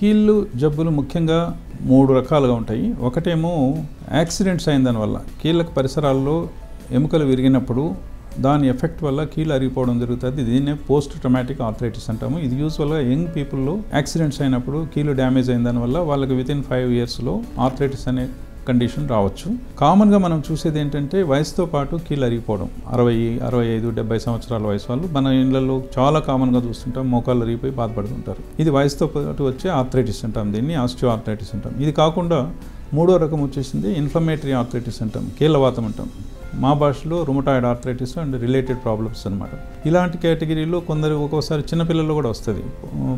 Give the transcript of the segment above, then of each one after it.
కీళ్ళు జబ్బులు ముఖ్యంగా 3 రకాలుగా ఉంటాయి. ఒకటేమో యాక్సిడెంట్స్ అయిన దానివల్ల కీళ్ళకు పరిసరాల్లో ఎముకలు విరిగినప్పుడు దాని ఎఫెక్ట్ వల్ల కీళ్ళు అరిగిపోవడం జరుగుతుంది. దీన్నే పోస్ట్ ట్రామాటిక్ ఆర్థరైటిస్ అంటాము. ఇది యూజువల్గా యంగ్ పీపుల్లో యాక్సిడెంట్స్ అయినప్పుడు కీళ్ళు డ్యామేజ్ అయిన దానివల్ల వాళ్ళకి వితిన్ 5 yearsలో ఆర్థరైటిస్ అనే కండిషన్ రావచ్చు. కామన్గా మనం చూసేది ఏంటంటే వయసుతో పాటు కీళ్ళు అరిగిపోవడం. 60, 65, 70 సంవత్సరాల వయసు వాళ్ళు మన ఇళ్లలో చాలా కామన్గా చూస్తుంటాం. మోకాళ్ళు అరిగిపోయి బాధపడుతుంటారు. ఇది వయసుతో పాటు వచ్చే ఆర్థరైటిస్ అంటాం. దీన్ని ఆస్టియో ఆర్థరైటిస్ అంటాం. ఇది కాకుండా 3వ రకం వచ్చేసింది ఇన్ఫ్లమేటరీ ఆర్థరైటిస్ అంటాం, కీళ్ళవాతం అంటాం. మా భాషలో rheumatoid arthritis and related problems అనమాట. ఇలాంటి కేటగిరీలో కొందరు ఒక్కోసారి చిన్నపిల్లల్లో కూడా వస్తుంది.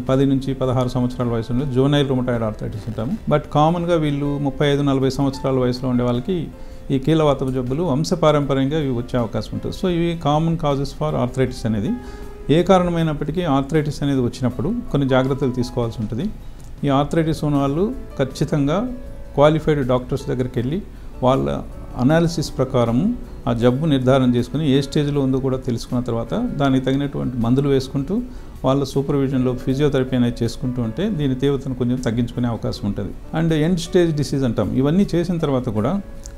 10 నుంచి 16 సంవత్సరాల వయసులో జోనైల్ రుమటాయిడ్ ఆర్థరైటిస్ అంటాము. బట్ కామన్గా వీళ్ళు 35-40 సంవత్సరాల వయసులో ఉండే వాళ్ళకి ఈ కీళ్ళవాతం జబ్బులు వంశపారంపర్యంగా ఇవి వచ్చే అవకాశం ఉంటుంది. సో ఇవి కామన్ కాజెస్ ఫర్ ఆర్థరైటిస్ అనేది. ఏ కారణమైనప్పటికీ ఆర్థరైటిస్ అనేది వచ్చినప్పుడు కొన్ని జాగ్రత్తలు తీసుకోవాల్సి ఉంటుంది. ఈ ఆర్థరైటిస్ ఉన్న వాళ్ళు ఖచ్చితంగా క్వాలిఫైడ్ డాక్టర్స్ దగ్గరికి వెళ్ళి వాళ్ళ అనాలిసిస్ ప్రకారము ఆ జబ్బు నిర్ధారణ చేసుకుని ఏ స్టేజ్లో ఉందో కూడా తెలుసుకున్న తర్వాత దానికి తగినటువంటి మందులు వేసుకుంటూ వాళ్ళ సూపర్విజన్లో ఫిజియోథెరపీ అనేది చేసుకుంటూ ఉంటే దీని తీవ్రతను కొంచెం తగ్గించుకునే అవకాశం ఉంటుంది. అండ్ ఎండ్ స్టేజ్ డిసీజ్ అంటాం. ఇవన్నీ చేసిన తర్వాత కూడా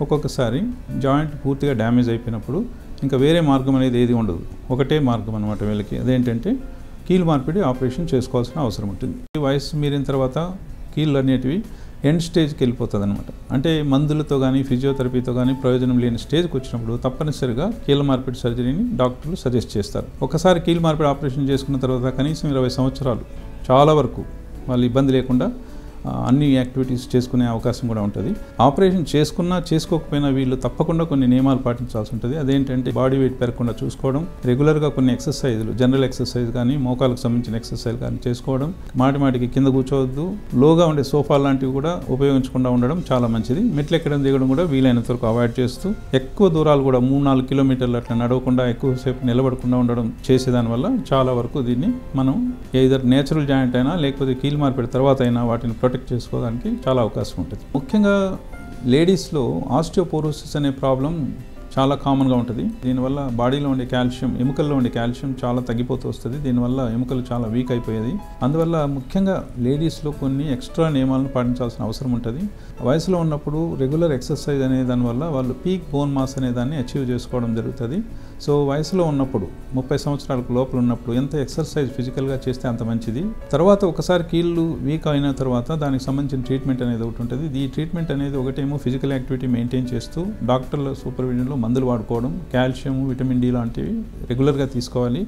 ఒక్కొక్కసారి జాయింట్ పూర్తిగా డ్యామేజ్ అయిపోయినప్పుడు ఇంకా వేరే మార్గం అనేది ఏది ఉండదు. ఒకటే మార్గం అనమాట వీళ్ళకి. అదేంటంటే కీలు మార్పిడి ఆపరేషన్ చేసుకోవాల్సిన అవసరం ఉంటుంది. ఈ వయసు మీరిన తర్వాత కీళ్ళు అనేటివి ఎండ్ స్టేజ్కి వెళ్ళిపోతుంది అనమాట. అంటే మందులతో కానీ ఫిజియోథెరపీతో కానీ ప్రయోజనం లేని స్టేజ్కి వచ్చినప్పుడు తప్పనిసరిగా కీళ్ళ మార్పిడి సర్జరీని డాక్టర్లు సజెస్ట్ చేస్తారు. ఒకసారి కీళ్ళ మార్పిడి ఆపరేషన్ చేసుకున్న తర్వాత కనీసం 20 సంవత్సరాలు చాలా వరకు వాళ్ళు ఇబ్బంది లేకుండా అన్ని యాక్టివిటీస్ చేసుకునే అవకాశం కూడా ఉంటుంది. ఆపరేషన్ చేసుకున్నా చేసుకోకపోయినా వీళ్ళు తప్పకుండా కొన్ని నియమాలు పాటించాల్సి ఉంటుంది. అదేంటంటే బాడీ వెయిట్ పెరగకుండా చూసుకోవడం, రెగ్యులర్గా కొన్ని ఎక్సర్సైజులు, జనరల్ ఎక్సర్సైజ్ కానీ మోకాలకు సంబంధించిన ఎక్సర్సైజ్ కానీ చేసుకోవడం, మాటికి కింద కూర్చోవద్దు, లోగా ఉండే సోఫా లాంటివి కూడా ఉపయోగించకుండా ఉండడం చాలా మంచిది. మెట్లు ఎక్కడం దిగడం కూడా వీలైనంత వరకు అవాయిడ్ చేస్తూ ఎక్కువ దూరాలు కూడా 3-4 కిలోమీటర్లు అట్లా నడవకుండా ఎక్కువసేపు నిలబడకుండా ఉండడం చేసేదానివల్ల చాలా వరకు దీన్ని మనం ఏదర్ నేచురల్ జాయింట్ అయినా లేకపోతే కీలు మార్పిడి తర్వాత అయినా వాటిని ప్రొటెక్ట్ చేసుకోవడానికి చాలా అవకాశం ఉంటుంది. ముఖ్యంగా లేడీస్లో ఆస్టియోపోరోసిస్ అనే ప్రాబ్లం చాలా కామన్గా ఉంటుంది. దీనివల్ల బాడీలో ఉండే కాల్షియం, ఎముకల్లో ఉండే కాల్షియం చాలా తగ్గిపోతూ వస్తుంది. దీనివల్ల ఎముకలు చాలా వీక్ అయిపోయేది. అందువల్ల ముఖ్యంగా లేడీస్లో కొన్ని ఎక్స్ట్రా నియమాలను పాటించాల్సిన అవసరం ఉంటుంది. వయసులో ఉన్నప్పుడు రెగ్యులర్ ఎక్సర్సైజ్ అనే దానివల్ల వాళ్ళు పీక్ బోన్ మాస్ అనే దాన్ని అచీవ్ చేసుకోవడం జరుగుతుంది. సో వయసులో ఉన్నప్పుడు 30 సంవత్సరాలకు లోపల ఉన్నప్పుడు ఎంత ఎక్సర్సైజ్ ఫిజికల్గా చేస్తే అంత మంచిది. తర్వాత ఒకసారి కీళ్ళు వీక్ అయిన తర్వాత దానికి సంబంధించిన ట్రీట్మెంట్ అనేది ఒకటి ఉంటుంది. ఈ ట్రీట్మెంట్ అనేది ఒకటేమో ఫిజికల్ యాక్టివిటీ మెయింటైన్ చేస్తూ డాక్టర్ల సూపర్విజన్లో మందులు వాడుకోవడం, కాల్షియం, విటమిన్ డి లాంటివి రెగ్యులర్గా తీసుకోవాలి.